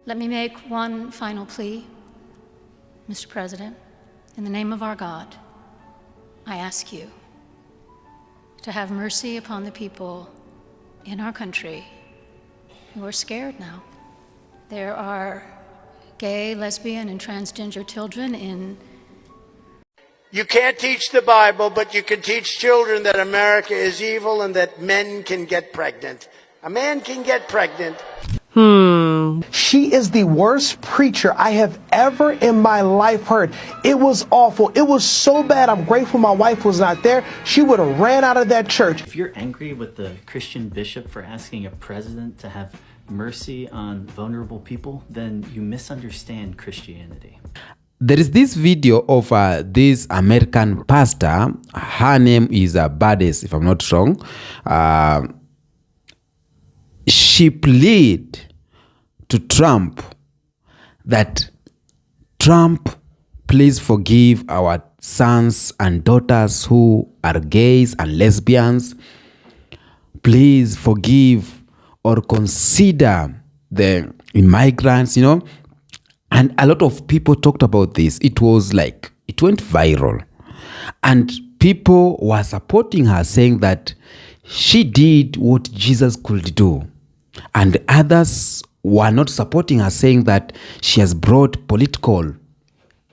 Let me make one final plea, Mr. President. In the name of our God, I ask you to have mercy upon the people in our country who are scared now. There are gay, lesbian, and transgender children in... You can't teach the Bible, but you can teach children that America is evil and that men can get pregnant. A man can get pregnant. She is the worst preacher I have ever in my life heard. It was awful. It was so bad. I'm grateful my wife was not there. She would have ran out of that church. If you're angry with the Christian bishop for asking a president to have mercy on vulnerable people, then you misunderstand Christianity. There is this video of this American pastor. Her name is Budde, if I'm not wrong. She pleaded to Trump that Trump, please forgive our sons and daughters who are gays and lesbians. Please forgive or consider the immigrants, you know. And a lot of people talked about this. It was like, it went viral. And people were supporting her, saying that she did what Jesus could do. And others were not supporting her, saying that she has brought political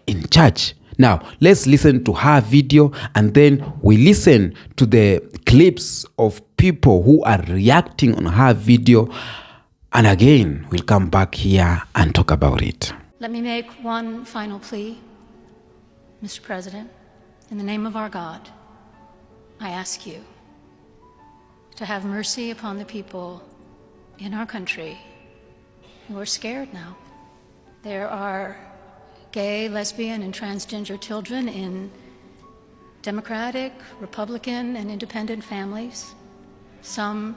in church. Now, let's listen to her video, and then we listen to the clips of people who are reacting on her video. And again, we'll come back here and talk about it. Let me make one final plea, Mr. President. In the name of our God, I ask you to have mercy upon the people in our country who are scared now. There are gay, lesbian, and transgender children in Democratic, Republican, and independent families, some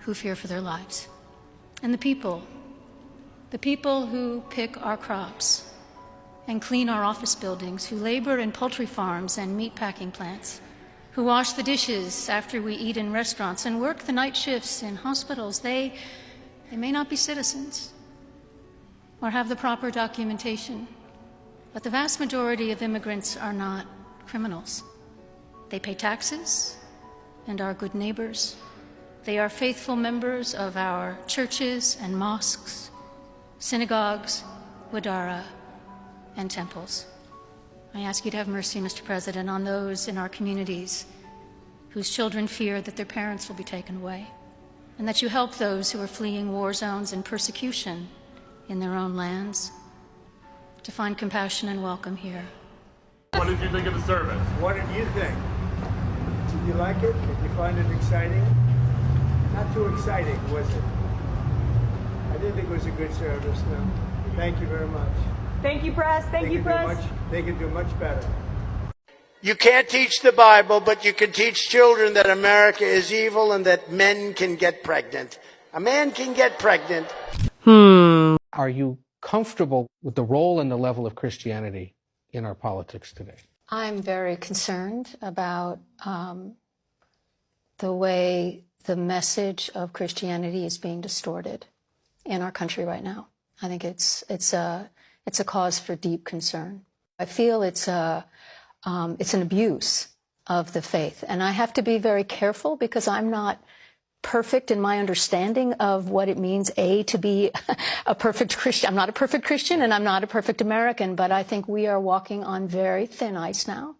who fear for their lives. And the people who pick our crops and clean our office buildings, who labor in poultry farms and meatpacking plants, who wash the dishes after we eat in restaurants and work the night shifts in hospitals, they may not be citizens or have the proper documentation, but the vast majority of immigrants are not criminals. They pay taxes and are good neighbors. They are faithful members of our churches and mosques, synagogues, wadara, and temples. I ask you to have mercy, Mr. President, on those in our communities whose children fear that their parents will be taken away, and that you help those who are fleeing war zones and persecution in their own lands to find compassion and welcome here. What did you think of the service? What did you think? Did you like it? Did you find it exciting? Not too exciting, was it? I didn't think it was a good service, no. Thank you very much. Thank you, press. Thank you, press. They can do much better. You can't teach the Bible, but you can teach children that America is evil and that men can get pregnant. A man can get pregnant. Are you comfortable with the role and the level of Christianity in our politics today? I'm very concerned about the way the message of Christianity is being distorted in our country right now. I think it's a cause for deep concern. I feel it's an abuse of the faith, and I have to be very careful because I'm not perfect in my understanding of what it means, to be a perfect Christian. I'm not a perfect Christian and I'm not a perfect American, but I think we are walking on very thin ice now.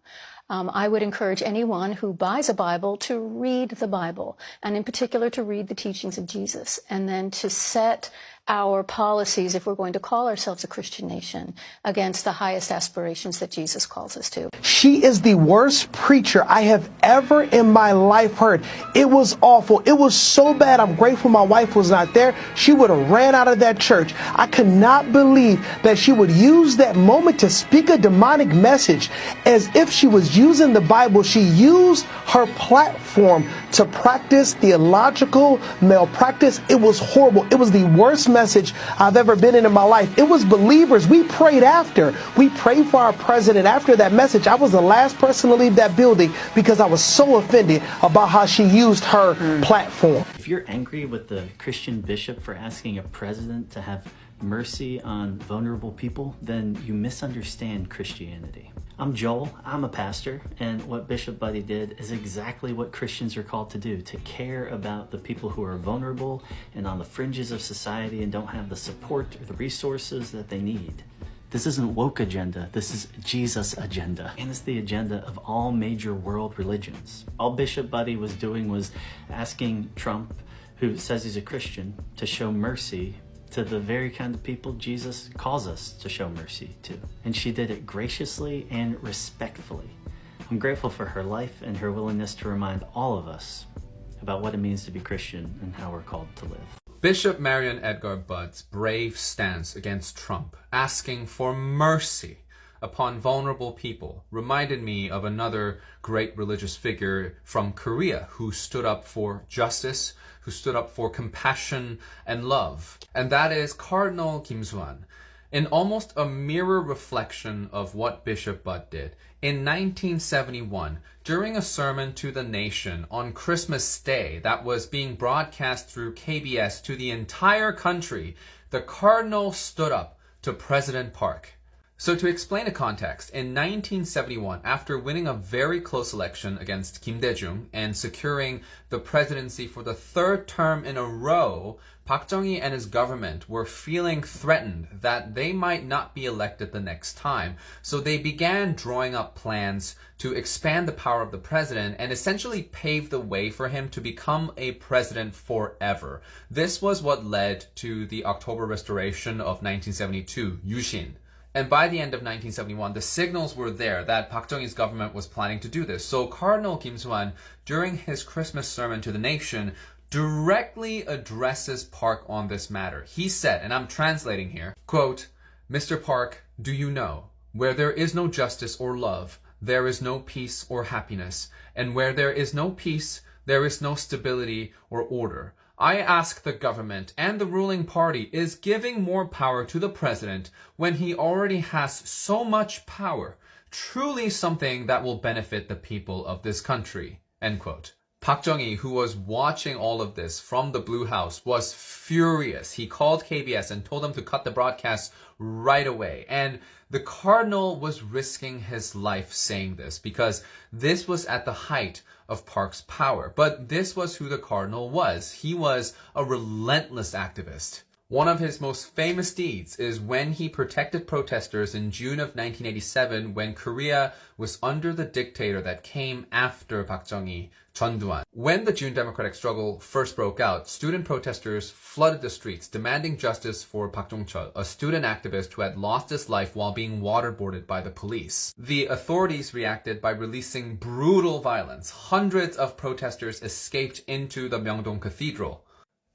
I would encourage anyone who buys a Bible to read the Bible, and in particular to read the teachings of Jesus, and then to set our policies, if we're going to call ourselves a Christian nation, against the highest aspirations that Jesus calls us to. She is the worst preacher I have ever in my life heard. It was awful. It was so bad. I'm grateful my wife was not there. She would have ran out of that church. I could not believe that she would use that moment to speak a demonic message as if she was using the Bible. She used her platform to practice theological malpractice. It was horrible. It was the worst message I've ever been in my life. It was believers. We prayed after. We prayed for our president after that message. I was the last person to leave that building because I was so offended about how she used her platform. If you're angry with the Christian bishop for asking a president to have mercy on vulnerable people, then you misunderstand Christianity. I'm Joel, I'm a pastor, and what Bishop Budde did is exactly what Christians are called to do, to care about the people who are vulnerable and on the fringes of society and don't have the support or the resources that they need. This isn't woke agenda, this is Jesus agenda. And it's the agenda of all major world religions. All Bishop Budde was doing was asking Trump, who says he's a Christian, to show mercy to the very kind of people Jesus calls us to show mercy to. And she did it graciously and respectfully. I'm grateful for her life and her willingness to remind all of us about what it means to be Christian and how we're called to live. Bishop Marion Edgar Budde's brave stance against Trump, asking for mercy upon vulnerable people, reminded me of another great religious figure from Korea who stood up for justice, who stood up for compassion and love. And that is Cardinal Kim Soo-han. In almost a mirror reflection of what Bishop Budde did, in 1971, during a sermon to the nation on Christmas Day that was being broadcast through KBS to the entire country, the Cardinal stood up to President Park. So to explain the context, in 1971, after winning a very close election against Kim Dae-jung and securing the presidency for the third term in a row, Park Chung-hee and his government were feeling threatened that they might not be elected the next time. So they began drawing up plans to expand the power of the president and essentially pave the way for him to become a president forever. This was what led to the October Restoration of 1972, Yushin. And by the end of 1971, the signals were there that Park Chung-hee's government was planning to do this. So Cardinal Kim Soo-han, during his Christmas sermon to the nation, directly addresses Park on this matter. He said, and I'm translating here, quote, "Mr. Park, do you know, where there is no justice or love, there is no peace or happiness. And where there is no peace, there is no stability or order. I ask the government and the ruling party is giving more power to the president when he already has so much power, truly something that will benefit the people of this country." End quote. Park Chung-hee, who was watching all of this from the Blue House, was furious. He called KBS and told them to cut the broadcast right away. And the Cardinal was risking his life saying this because this was at the height of Park's power. But this was who the Cardinal was. He was a relentless activist. One of his most famous deeds is when he protected protesters in June of 1987 when Korea was under the dictator that came after Park Chung-hee, Chun Doo-hwan. When the June Democratic struggle first broke out, student protesters flooded the streets demanding justice for Park Jong-chul, a student activist who had lost his life while being waterboarded by the police. The authorities reacted by releasing brutal violence. Hundreds of protesters escaped into the Myeongdong Cathedral.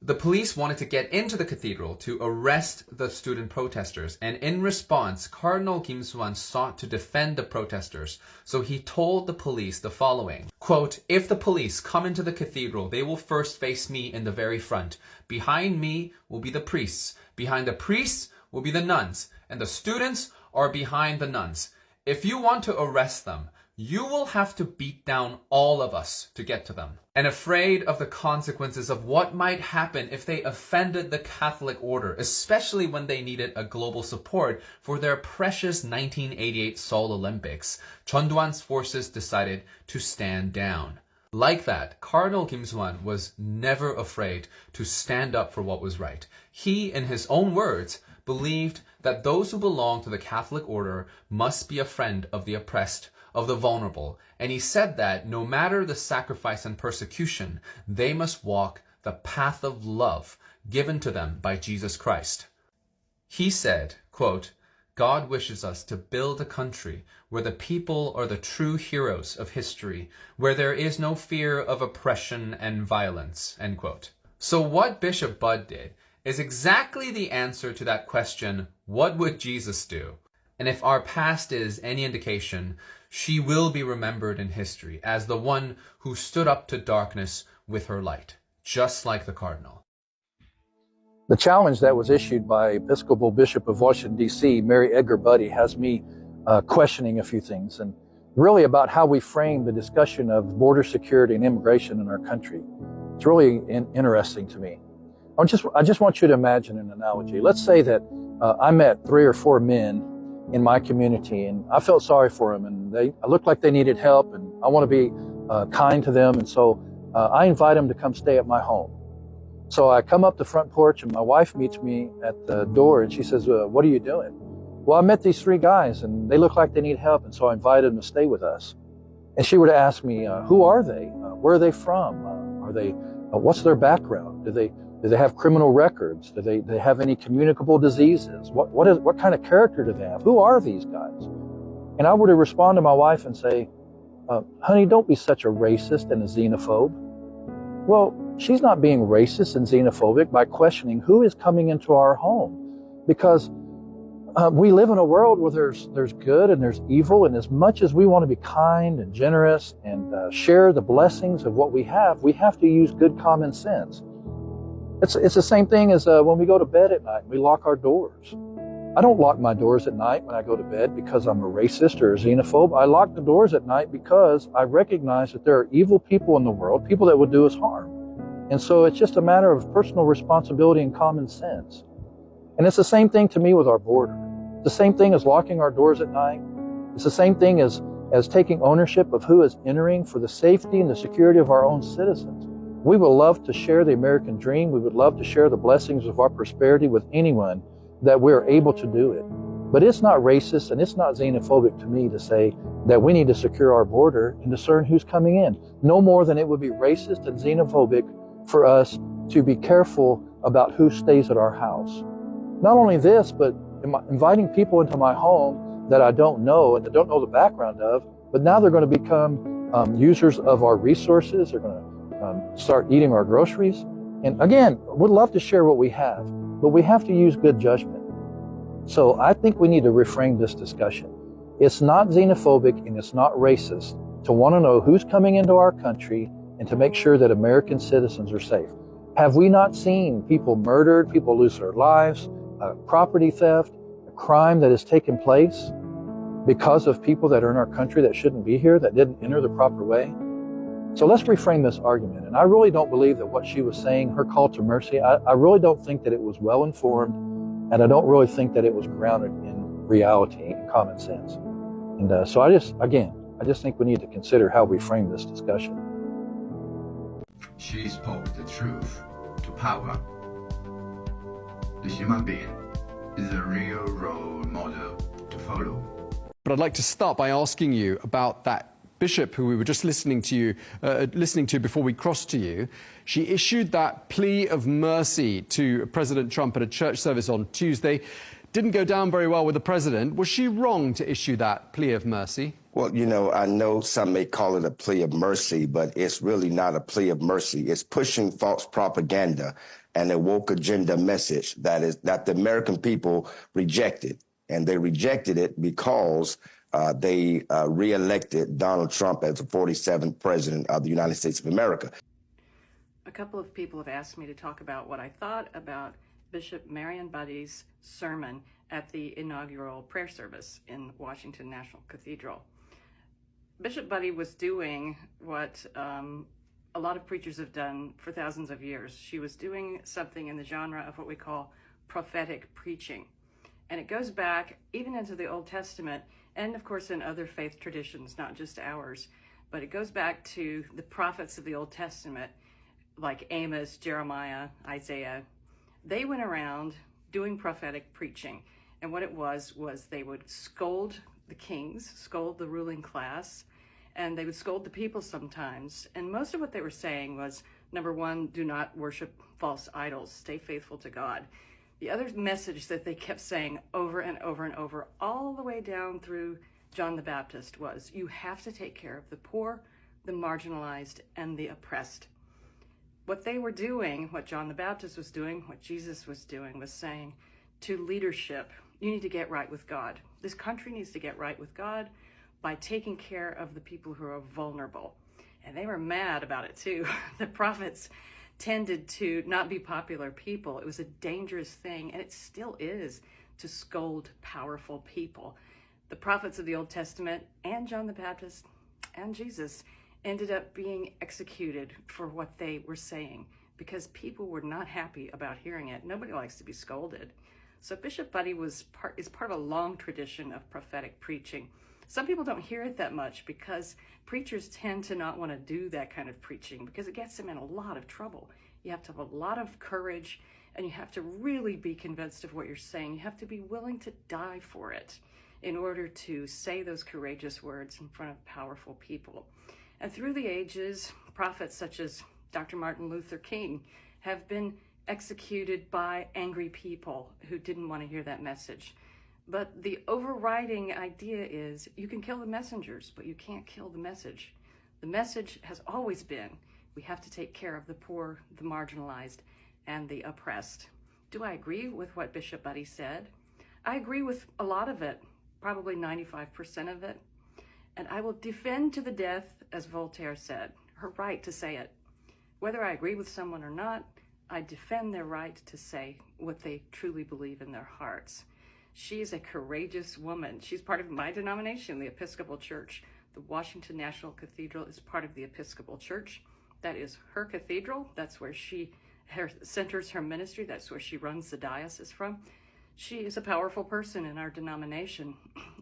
The police wanted to get into the cathedral to arrest the student protesters, and in response, Cardinal Kim Soo-han sought to defend the protesters. So he told the police the following, quote, "If the police come into the cathedral, they will first face me in the very front. Behind me will be the priests. Behind the priests will be the nuns, and the students are behind the nuns. If you want to arrest them, you will have to beat down all of us to get to them." And afraid of the consequences of what might happen if they offended the Catholic order, especially when they needed a global support for their precious 1988 Seoul Olympics, Chun Doo-hwan's forces decided to stand down. Like that, Cardinal Kim Soo-han was never afraid to stand up for what was right. He, in his own words, believed that those who belong to the Catholic order must be a friend of the oppressed, of the vulnerable, and he said that no matter the sacrifice and persecution, they must walk the path of love given to them by Jesus Christ. He said, quote, "God wishes us to build a country where the people are the true heroes of history, where there is no fear of oppression and violence," end quote. So what Bishop Budde did is exactly the answer to that question, what would Jesus do? And if our past is any indication, she will be remembered in history as the one who stood up to darkness with her light, just like the Cardinal. The challenge that was issued by Episcopal Bishop of Washington, D.C., Mary Edgar Budde, has me questioning a few things, and really about how we frame the discussion of border security and immigration in our country. It's really interesting to me. I just want you to imagine an analogy. Let's say that I met 3 or 4 men in my community, and I felt sorry for them, and I looked like they needed help, and I want to be kind to them, and so I invite them to come stay at my home. So I come up the front porch, and my wife meets me at the door, and she says, "What are you doing?" "Well, I met these 3 guys, and they look like they need help, and so I invited them to stay with us." And she would ask me, "Who are they? Where are they from? What's their background? Do they have criminal records? Do they have any communicable diseases? What kind of character do they have? Who are these guys?" And I would respond to my wife and say, "Honey, don't be such a racist and a xenophobe." Well, she's not being racist and xenophobic by questioning who is coming into our home, because we live in a world where there's good and there's evil, and as much as we want to be kind and generous and share the blessings of what we have to use good common sense. It's the same thing as when we go to bed at night, we lock our doors. I don't lock my doors at night when I go to bed because I'm a racist or a xenophobe. I lock the doors at night because I recognize that there are evil people in the world, people that would do us harm. And so it's just a matter of personal responsibility and common sense. And it's the same thing to me with our border. It's the same thing as locking our doors at night. It's the same thing as taking ownership of who is entering for the safety and the security of our own citizens. We would love to share the American dream. We would love to share the blessings of our prosperity with anyone that we're able to do it. But it's not racist and it's not xenophobic to me to say that we need to secure our border and discern who's coming in. No more than it would be racist and xenophobic for us to be careful about who stays at our house. Not only this, but inviting people into my home that I don't know and that don't know the background of, but now they're going to become users of our resources. They're going to start eating our groceries. And again, we'd love to share what we have, but we have to use good judgment. So I think we need to reframe this discussion. It's not xenophobic and it's not racist to want to know who's coming into our country and to make sure that American citizens are safe. Have we not seen people murdered, people lose their lives, property theft, a crime that has taken place because of people that are in our country that shouldn't be here, that didn't enter the proper way? So let's reframe this argument. And I really don't believe that what she was saying, her call to mercy, I really don't think that it was well informed, and I don't really think that it was grounded in reality and common sense. And so I just think we need to consider how we frame this discussion. She spoke the truth to power. The human being is a real role model to follow. But I'd like to start by asking you about that bishop who we were just listening to before we crossed to you. She issued that plea of mercy to President Trump at a church service on Tuesday. Didn't go down very well with the president. Was she wrong to issue that plea of mercy? Well, you know, I know some may call it a plea of mercy, but it's really not a plea of mercy. It's pushing false propaganda and a woke agenda message that the American people rejected. And they rejected it because they reelected Donald Trump as the 47th president of the United States of America. A couple of people have asked me to talk about what I thought about Bishop Marion Budde's sermon at the inaugural prayer service in Washington National Cathedral. Bishop Budde was doing what a lot of preachers have done for thousands of years. She was doing something in the genre of what we call prophetic preaching. And it goes back even into the Old Testament and, of course, in other faith traditions, not just ours. But it goes back to the prophets of the Old Testament, like Amos, Jeremiah, Isaiah. They went around doing prophetic preaching. And what it was they would scold the kings, scold the ruling class, and they would scold the people sometimes. And most of what they were saying was, number one, do not worship false idols, stay faithful to God. The other message that they kept saying over and over and over, all the way down through John the Baptist, was you have to take care of the poor, the marginalized, and the oppressed. What they were doing, what John the Baptist was doing, what Jesus was doing, was saying to leadership, you need to get right with God. This country needs to get right with God by taking care of the people who are vulnerable. And they were mad about it too. The prophets tended to not be popular people. It was a dangerous thing, and it still is, to scold powerful people. The prophets of the Old Testament and John the Baptist and Jesus ended up being executed for what they were saying. because people were not happy about hearing it. Nobody likes to be scolded. So Bishop Budde is part of a long tradition of prophetic preaching. Some people don't hear it that much because preachers tend to not want to do that kind of preaching because it gets them in a lot of trouble. You have to have a lot of courage, and you have to really be convinced of what you're saying. You have to be willing to die for it in order to say those courageous words in front of powerful people. And through the ages, prophets such as Dr. Martin Luther King have been executed by angry people who didn't want to hear that message. But the overriding idea is you can kill the messengers, but you can't kill the message. The message has always been we have to take care of the poor, the marginalized, and the oppressed. Do I agree with what Bishop Budde said? I agree with a lot of it, probably 95% of it. And I will defend to the death, as Voltaire said, her right to say it. Whether I agree with someone or not, I defend their right to say what they truly believe in their hearts. She is a courageous woman. She's part of my denomination, the Episcopal Church. The Washington National Cathedral is part of the Episcopal Church. That is her cathedral. That's where she centers her ministry. That's where she runs the diocese from. She is a powerful person in our denomination,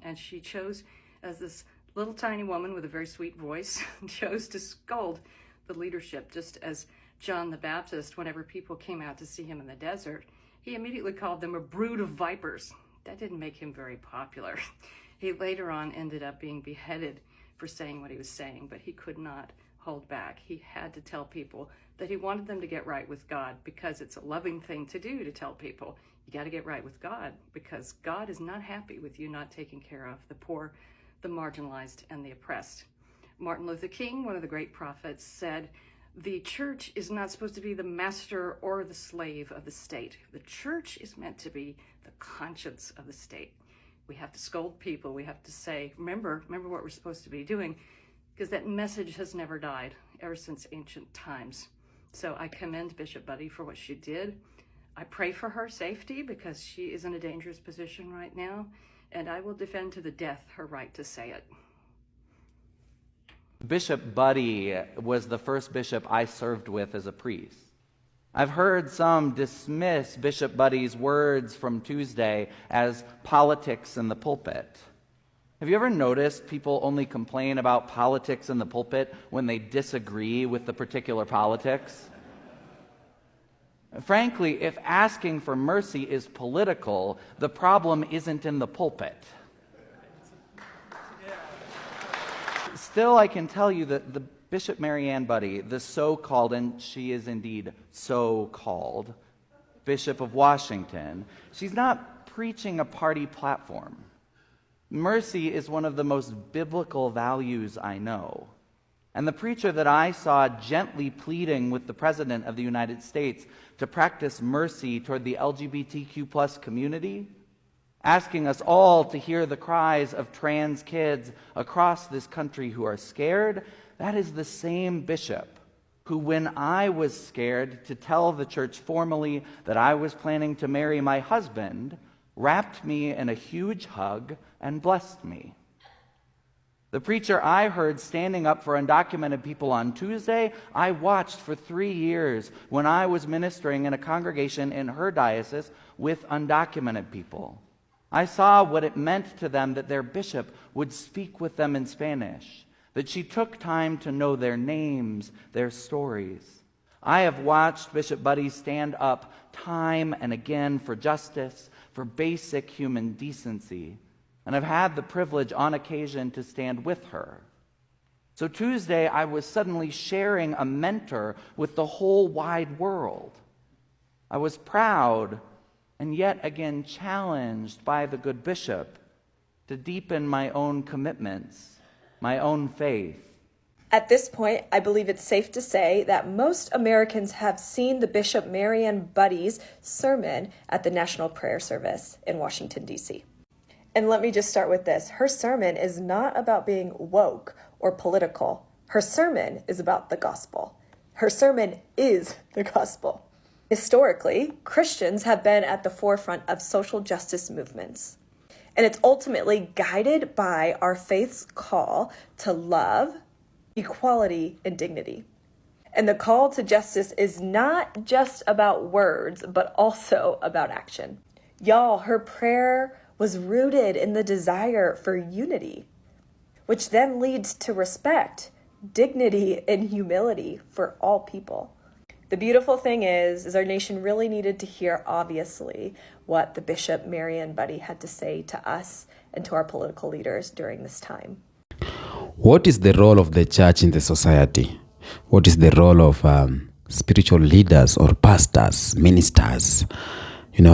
and she chose, as this little tiny woman with a very sweet voice, chose to scold the leadership, just as John the Baptist, whenever people came out to see him in the desert, he immediately called them a brood of vipers. That didn't make him very popular. He later on ended up being beheaded for saying what he was saying, but he could not hold back. He had to tell people that he wanted them to get right with God, because it's a loving thing to do to tell people, you got to get right with God, because God is not happy with you not taking care of the poor, the marginalized, and the oppressed. Martin Luther King, one of the great prophets, said, the church is not supposed to be the master or the slave of the state. The church is meant to be the conscience of the state. We have to scold people. We have to say, remember what we're supposed to be doing, because that message has never died ever since ancient times. So I commend Bishop Budde for what she did. I pray for her safety because she is in a dangerous position right now, and I will defend to the death her right to say it. Bishop Budde was the first bishop I served with as a priest. I've heard some dismiss Bishop Budde's words from Tuesday as politics in the pulpit. Have you ever noticed people only complain about politics in the pulpit when they disagree with the particular politics? Frankly, if asking for mercy is political, the problem isn't in the pulpit. Still, I can tell you that the Bishop Marianne Budde, the so-called, and she is indeed so-called, Bishop of Washington, she's not preaching a party platform. Mercy is one of the most biblical values I know. And the preacher that I saw gently pleading with the President of the United States to practice mercy toward the LGBTQ+ community, asking us all to hear the cries of trans kids across this country who are scared, that is the same bishop who, when I was scared to tell the church formally that I was planning to marry my husband, wrapped me in a huge hug and blessed me. The preacher I heard standing up for undocumented people on Tuesday, I watched for 3 years when I was ministering in a congregation in her diocese with undocumented people. I saw what it meant to them that their bishop would speak with them in Spanish, that she took time to know their names, their stories. I have watched Bishop Budde stand up time and again for justice, for basic human decency, and I've had the privilege on occasion to stand with her. So Tuesday, I was suddenly sharing a mentor with the whole wide world. I was proud and yet again challenged by the good bishop to deepen my own commitments, my own faith. At this point, I believe it's safe to say that most Americans have seen the Bishop Marianne Budde's sermon at the National Prayer Service in Washington, D.C. And let me just start with this. Her sermon is not about being woke or political. Her sermon is about the gospel. Her sermon is the gospel. Historically, Christians have been at the forefront of social justice movements, and it's ultimately guided by our faith's call to love, equality, and dignity. And the call to justice is not just about words, but also about action. Y'all, her prayer was rooted in the desire for unity, which then leads to respect, dignity, and humility for all people. The beautiful thing is our nation really needed to hear, obviously, what the Bishop Marian Budde had to say to us and to our political leaders during this time. What is the role of the church in the society? What is the role of spiritual leaders or pastors, ministers, in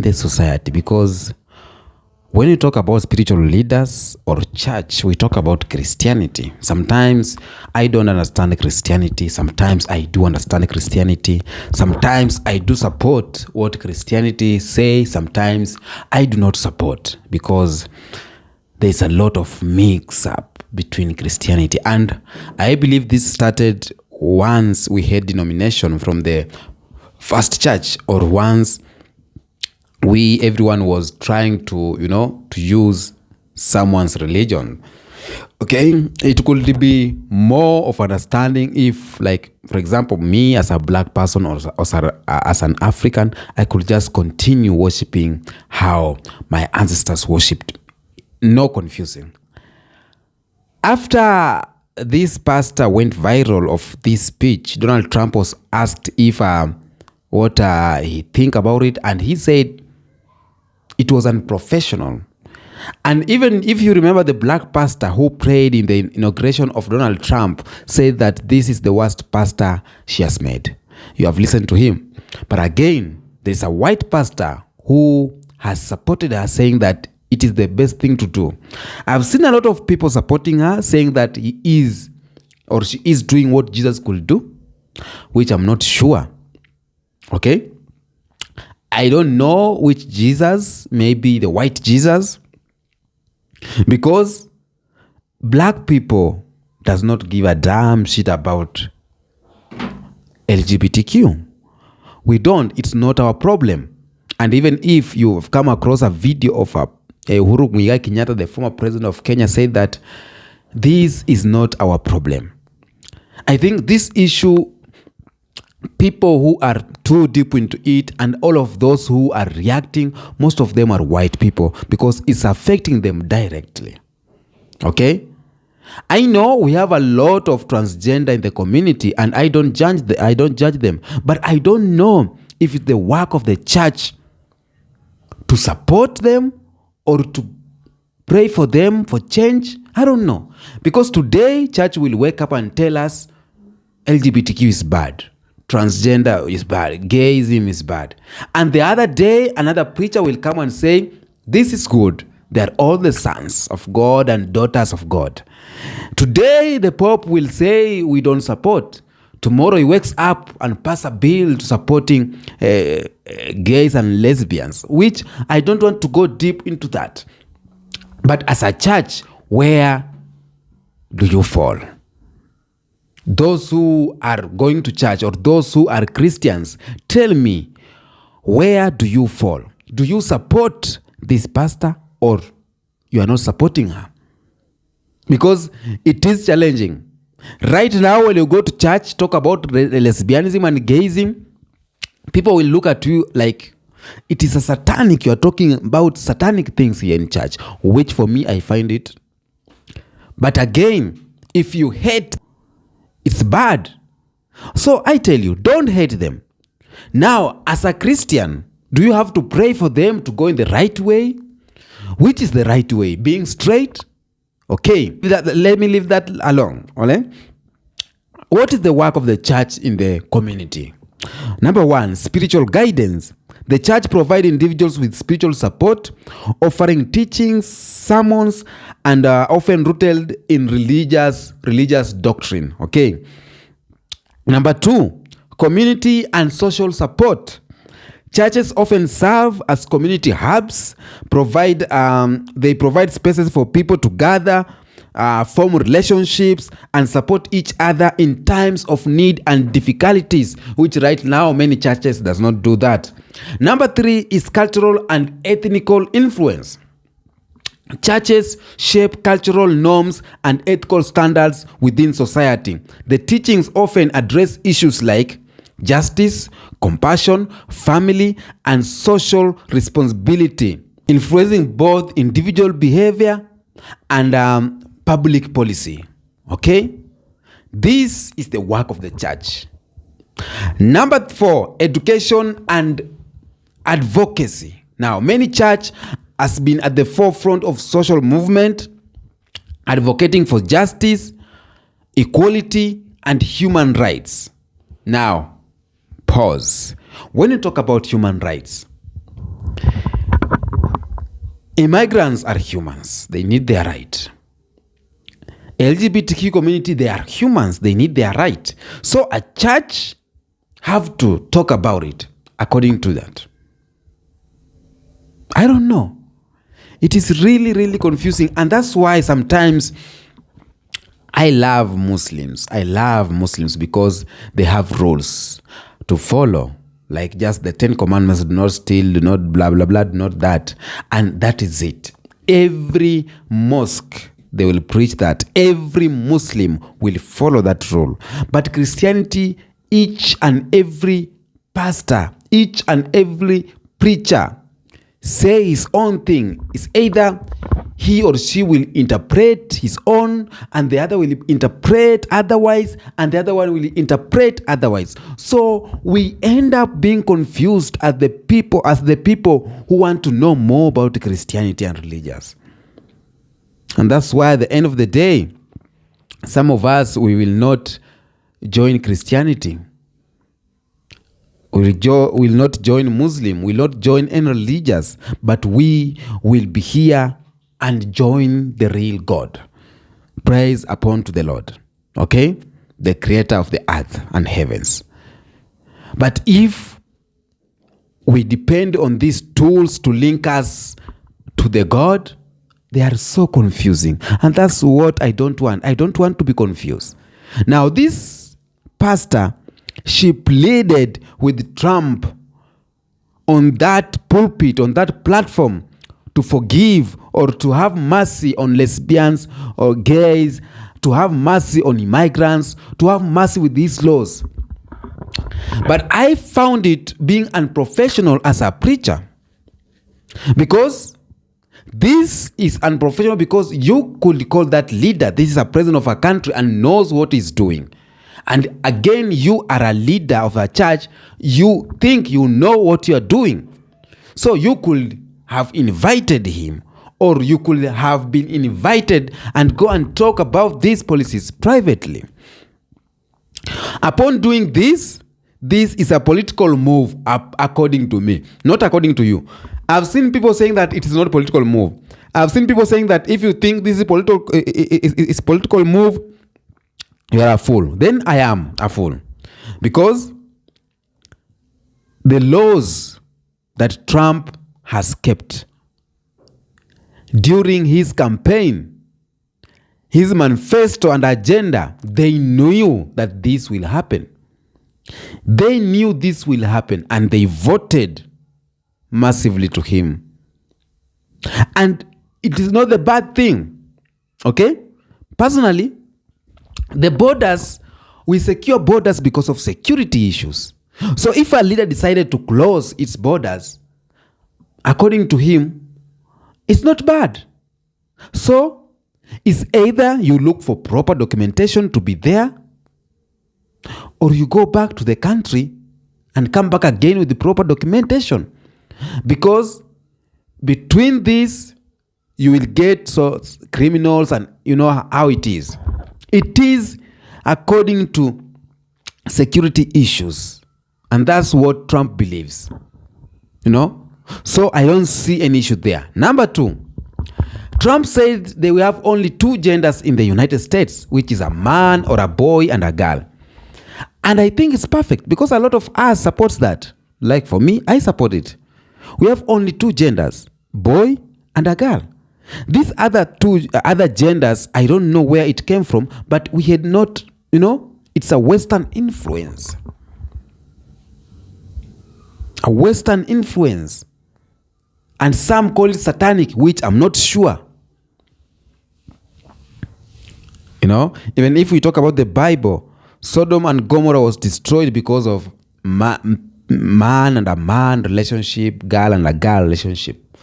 the society? Because when you talk about spiritual leaders or church, we talk about Christianity. Sometimes I don't understand Christianity. Sometimes I do understand Christianity. Sometimes I do support what Christianity says. Sometimes I do not support, because there's a lot of mix-up between Christianity. And I believe this started once we had denomination from the first church, or once everyone was trying to, to use someone's religion. Okay, it could be more of understanding if, like, for example, me as a black person or as an African, I could just continue worshiping how my ancestors worshipped. No confusing. After this pastor went viral of this speech, Donald Trump was asked if what he think about it, and he said it was unprofessional. And even if you remember, the black pastor who prayed in the inauguration of Donald Trump said that this is the worst pastor she has made. You have listened to him. But again, there's a white pastor who has supported her, saying that it is the best thing to do. I've seen a lot of people supporting her, saying that he is or she is doing what Jesus could do, which I'm not sure. Okay? I don't know which Jesus, maybe the white Jesus, because black people does not give a damn shit about LGBTQ. We don't. It's not our problem. And even if you've come across a video of Uhuru Muigai Kenyatta, the former president of Kenya, said that this is not our problem. I think this issue, people who are too deep into it, and all of those who are reacting, most of them are white people, because it's affecting them directly. Okay? I know we have a lot of transgender in the community, and I don't judge them, but I don't know if it's the work of the church to support them or to pray for them for change. I don't know. Because today, church will wake up and tell us LGBTQ is bad, transgender is bad, gayism is bad. And the other day, another preacher will come and say, this is good. They are all the sons of God and daughters of God. Today, the Pope will say we don't support. Tomorrow he wakes up and pass a bill to supporting gays and lesbians, which I don't want to go deep into that. But as a church, where do you fall? Those who are going to church or those who are Christians, tell me, where do you fall? Do you support this pastor or you are not supporting her? Because it is challenging. Right now, when you go to church, talk about lesbianism and gayism, people will look at you like it is a satanic. You are talking about satanic things here in church, which for me, I find it. But again, if you hate, it's bad. So I tell you, don't hate them. Now, as a Christian, do you have to pray for them to go in the right way? Which is the right way? Being straight? Okay, let me leave that alone. Okay? What is the work of the church in the community? Number one, spiritual guidance. The church provides individuals with spiritual support, offering teachings, sermons, and often rooted in religious doctrine. Okay. Number two, community and social support. Churches often serve as community hubs. They provide spaces for people to gather, form relationships, and support each other in times of need and difficulties, which right now many churches does not do that. Number three is cultural and ethnical influence. Churches shape cultural norms and ethical standards within society. The teachings often address issues like justice, compassion, family, and social responsibility, influencing both individual behavior and public policy. Okay? This is the work of the church. Number 4, education and advocacy. Now, many church has been at the forefront of social movement, advocating for justice, equality, and human rights. Now, pause. When you talk about human rights, immigrants are humans. They need their right. LGBTQ community, they are humans. They need their right. So a church have to talk about it according to that. I don't know. It is really, really confusing. And that's why sometimes I love Muslims. I love Muslims because they have rules to follow. Like just the 10 commandments: do not steal, do not blah, blah, blah, do not that. And that is it. Every mosque, they will preach that. Every Muslim will follow that rule. But Christianity, each and every pastor, each and every preacher say his own thing. Is either he or she will interpret his own, and the other will interpret otherwise, and the other one will interpret otherwise. So we end up being confused as the people who want to know more about Christianity and religions. And that's why at the end of the day, some of us, we will not join Christianity. We will not join Muslim. We will not join any religious. But we will be here and join the real God. Praise upon to the Lord. Okay? The creator of the earth and heavens. But if we depend on these tools to link us to the God, they are so confusing. And that's what I don't want. I don't want to be confused. Now, this pastor, she pleaded with Trump on that pulpit, on that platform, to forgive or to have mercy on lesbians or gays, to have mercy on immigrants, to have mercy with these laws. But I found it being unprofessional as a preacher, because this is unprofessional, because you could call that leader. This is a president of a country and knows what he's doing. And again, you are a leader of a church. You think you know what you are doing. So you could have invited him, or you could have been invited and go and talk about these policies privately. Upon doing this is a political move, according to me, not according to you. I've seen people saying that it is not a political move. I've seen people saying that if you think this is a political move, you are a fool. Then I am a fool. Because the laws that Trump has kept during his campaign, his manifesto and agenda, they knew that this will happen. They knew this will happen, and they voted massively to him. And it is not a bad thing. Okay? Personally, the borders, we secure borders because of security issues. So if a leader decided to close its borders, according to him, it's not bad. So it's either you look for proper documentation to be there, or you go back to the country and come back again with the proper documentation. Because between these, you will get criminals, and you know how it is. It is according to security issues. And that's what Trump believes. You know? So I don't see any issue there. Number 2, Trump said they will have only 2 genders in the United States, which is a man or a boy and a girl. And I think it's perfect, because a lot of us supports that. Like for me, I support it. We have only 2 genders, boy and a girl. These other genders, I don't know where it came from, but we had not, it's a Western influence. A Western influence. And some call it satanic, which I'm not sure. You know, even if we talk about the Bible, Sodom and Gomorrah was destroyed because of man and a man relationship, girl and a girl relationship.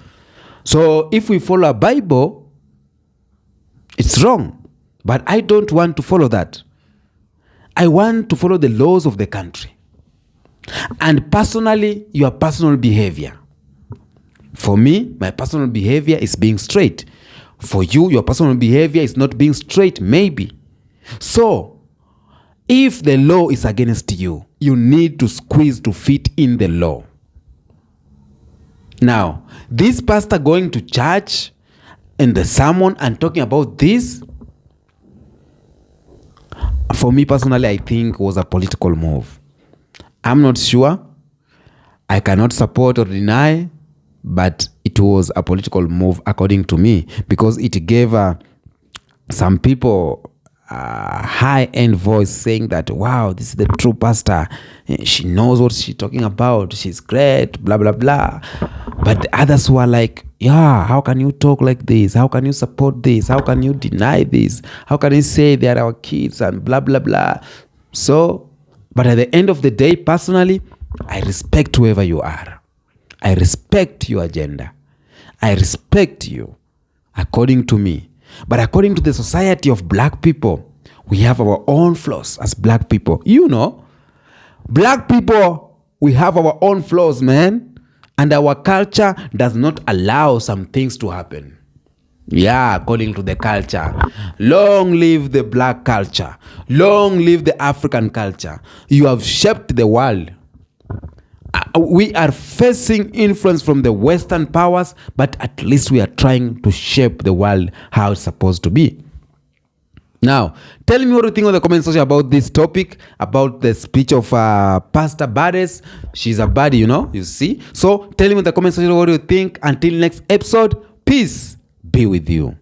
So if we follow a Bible, it's wrong. But I don't want to follow that. I want to follow the laws of the country. And personally, your personal behavior. For me, my personal behavior is being straight. For you, your personal behavior is not being straight, maybe. So, if the law is against you, you need to squeeze to fit in the law. Now, this pastor going to church in the sermon and talking about this, for me personally, I think was a political move. I'm not sure. I cannot support or deny, but it was a political move according to me, because it gave some people a high-end voice saying that, wow, this is the true pastor. She knows what she's talking about. She's great, blah, blah, blah. But the others were like, yeah, how can you talk like this? How can you support this? How can you deny this? How can you say they are our kids and blah, blah, blah? So, but at the end of the day, personally, I respect whoever you are. I respect your agenda. I respect you, according to me. But according to the society of black people, we have our own flaws as black people. You know, black people, we have our own flaws, man. And our culture does not allow some things to happen. Yeah, according to the culture. Long live the black culture. Long live the African culture. You have shaped the world. We are facing influence from the Western powers, but at least we are trying to shape the world how it's supposed to be. Now, tell me what you think on the comment section about this topic, about the speech of Pastor Budde. She's a buddy, you know, you see. So tell me in the comment section what you think. Until next episode, peace be with you.